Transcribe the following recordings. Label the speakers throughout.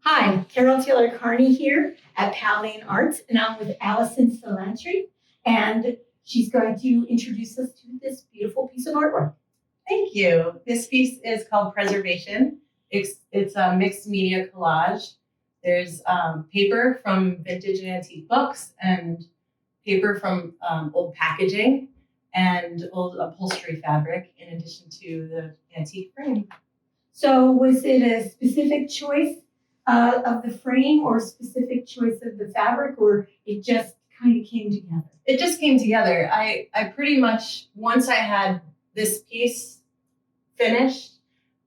Speaker 1: Hi, Carol Taylor-Kearney here at Powell Arts, and I'm with Allison Salenetri, and she's going to introduce us to this beautiful piece of artwork.
Speaker 2: Thank you. This piece is called Preservation. It's a mixed media collage. There's paper from vintage and antique books and paper from old packaging and old upholstery fabric in addition to the antique frame.
Speaker 1: So was it a specific choice of the frame or a specific choice of the fabric, or it just kind of came together?
Speaker 2: It just came together. I pretty much, once I had this piece finished,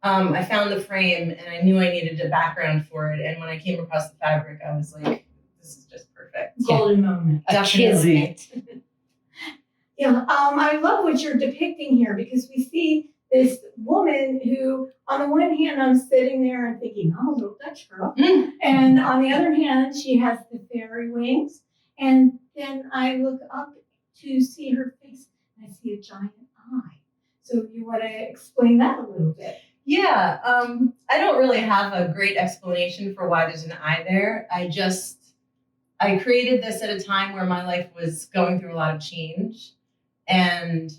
Speaker 2: I found the frame and I knew I needed a background for it. And when I came across the fabric, I was like, this is just perfect.
Speaker 1: Golden moment.
Speaker 2: Definitely.
Speaker 1: Yeah, I love what you're depicting here because we see this woman who, on the one hand, I'm sitting there and thinking, I'm a little Dutch girl. And on the other hand, she has the fairy wings. And then I look up to see her face and I see a giant eye. So you want to explain that a little bit?
Speaker 2: Yeah, I don't really have a great explanation for why there's an eye there. I created this at a time where my life was going through a lot of change. And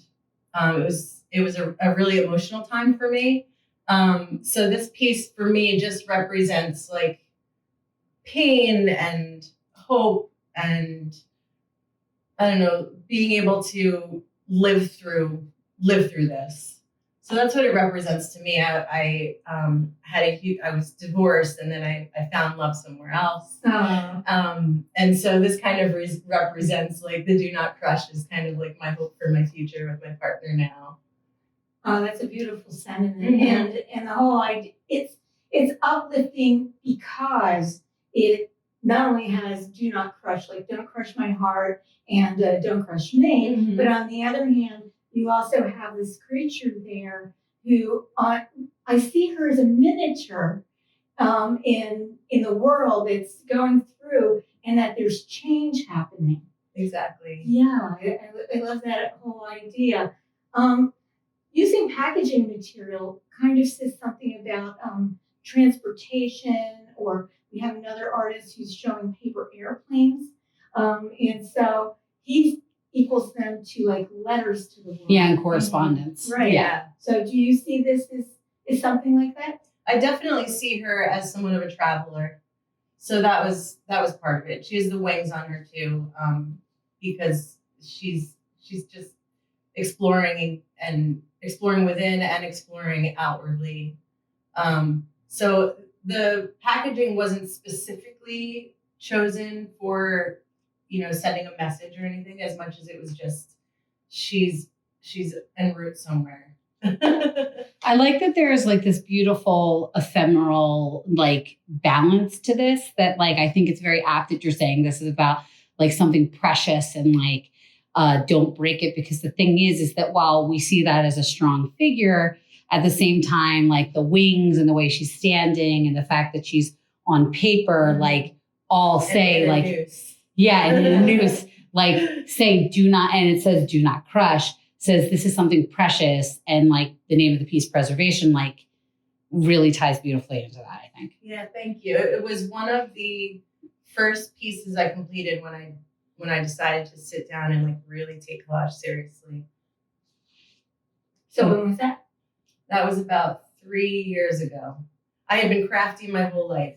Speaker 2: it was a really emotional time for me. So this piece for me just represents like pain and hope and I don't know, being able to live through this. So that's what it represents to me. I was divorced and then I found love somewhere else. And so this kind of represents like the do not crush is kind of like my hope for my future with my partner now.
Speaker 1: Oh, that's a beautiful sentiment. Mm-hmm. And the whole idea, it's uplifting because it not only has do not crush, like don't crush my heart and don't crush me, mm-hmm. but on the other hand, you also have this creature there who I see her as a miniature in the world it's going through, and that there's change happening.
Speaker 2: Exactly.
Speaker 1: Yeah, I love that whole idea. Using packaging material kind of says something about transportation, or we have another artist who's showing paper airplanes, and so he equals them to like letters to the world.
Speaker 3: Yeah, and correspondence.
Speaker 1: Right.
Speaker 2: Yeah.
Speaker 1: So do you see this as something like that?
Speaker 2: I definitely see her as somewhat of a traveler. So that was part of it. She has the wings on her too, because she's just exploring within and exploring outwardly. So the packaging wasn't specifically chosen for, sending a message or anything as much as it was just she's en route somewhere.
Speaker 3: I like that there's like this beautiful ephemeral like balance to this that like I think it's very apt that you're saying this is about like something precious and like don't break it, because the thing is that while we see that as a strong figure, at the same time, like the wings and the way she's standing and the fact that she's on paper, mm-hmm. like all say
Speaker 2: and
Speaker 3: like
Speaker 2: noose.
Speaker 3: Yeah, and in the noose like say do not, and it says do not crush, says this is something precious, and like the name of the piece, Preservation, like really ties beautifully into that, I think.
Speaker 2: Yeah, thank you. It was one of the first pieces I completed when I decided to sit down and like really take collage seriously.
Speaker 1: So when was that?
Speaker 2: That was about 3 years ago. I had been crafting my whole life.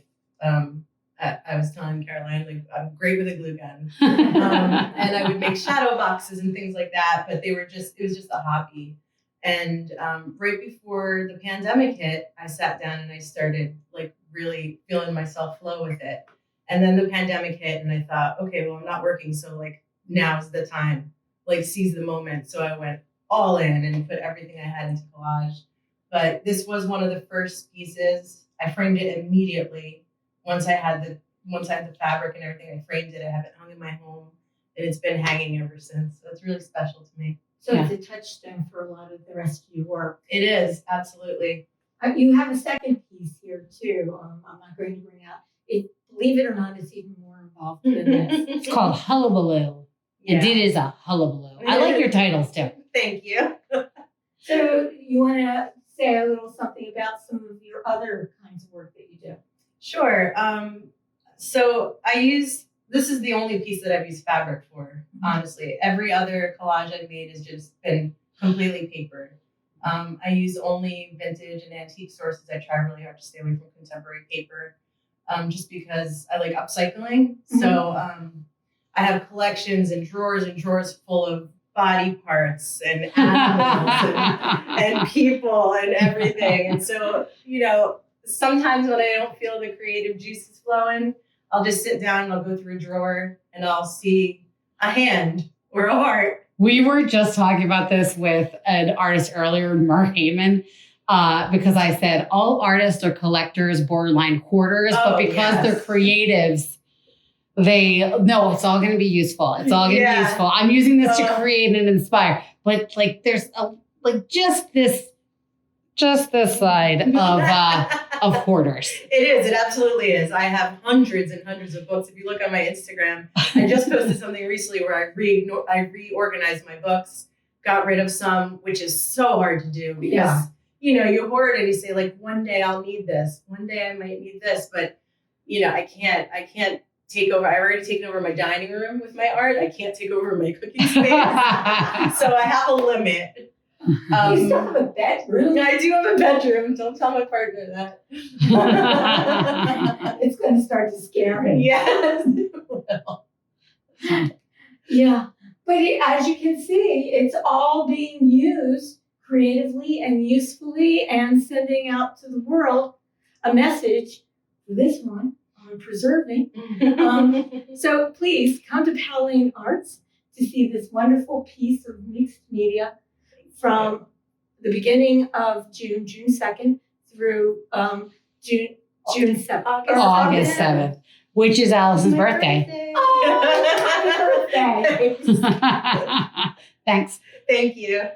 Speaker 2: I was telling Caroline, like, I'm great with a glue gun. And I would make shadow boxes and things like that, but it was just a hobby. And right before the pandemic hit, I sat down and I started like really feeling myself flow with it. And then the pandemic hit and I thought, okay, well, I'm not working. So like now's the time, like seize the moment. So I went all in and put everything I had into collage. But this was one of the first pieces. I framed it immediately. Once I had the fabric and everything, I framed it. I have it hung in my home and it's been hanging ever since. So it's really special to me.
Speaker 1: So it's a touchstone for a lot of the rest of your work.
Speaker 2: It is, absolutely.
Speaker 1: You have a second piece here too. I'm not going to bring out it. Believe it or not, it's even more involved than this.
Speaker 3: It's called Hullabaloo. Yeah. And it is a hullabaloo. I like your titles too.
Speaker 2: Thank you.
Speaker 1: So you want to say a little something about some of your other kinds of work that you do?
Speaker 2: Sure. So this is the only piece that I've used fabric for, honestly. Every other collage I've made has just been completely paper. I use only vintage and antique sources. I try really hard to stay away from contemporary paper, just because I like upcycling. So I have collections and drawers full of body parts and animals and people and everything. And so, sometimes when I don't feel the creative juices flowing, I'll just sit down and I'll go through a drawer and I'll see a hand or a heart.
Speaker 3: We were just talking about this with an artist earlier, Mer Heyman, because I said all artists are collectors, borderline hoarders, but because they're creatives, it's all going to be useful. It's all going to be useful. I'm using this to create and inspire, but like there's just this side of hoarders.
Speaker 2: It is. It absolutely is. I have hundreds and hundreds of books. If you look on my Instagram, I just posted something recently where I reorganized my books, got rid of some, which is so hard to do because, you hoard and you say like, one day I'll need this. One day I might need this, but I can't take over. I've already taken over my dining room with my art. I can't take over my cooking space. So I have a limit.
Speaker 1: You still have a bedroom.
Speaker 2: I do have a bedroom. Don't tell my partner that.
Speaker 1: It's going to start to scare him.
Speaker 2: Yes.
Speaker 1: Yeah. But as you can see, it's all being used creatively and usefully and sending out to the world a message for this one on preserving. So please come to Powell Arts to see this wonderful piece of mixed media from the beginning of June 2nd through June 7th.
Speaker 3: August 7th, which is Allison's birthday.
Speaker 1: Oh, happy birthday.
Speaker 3: Thanks.
Speaker 2: Thank you.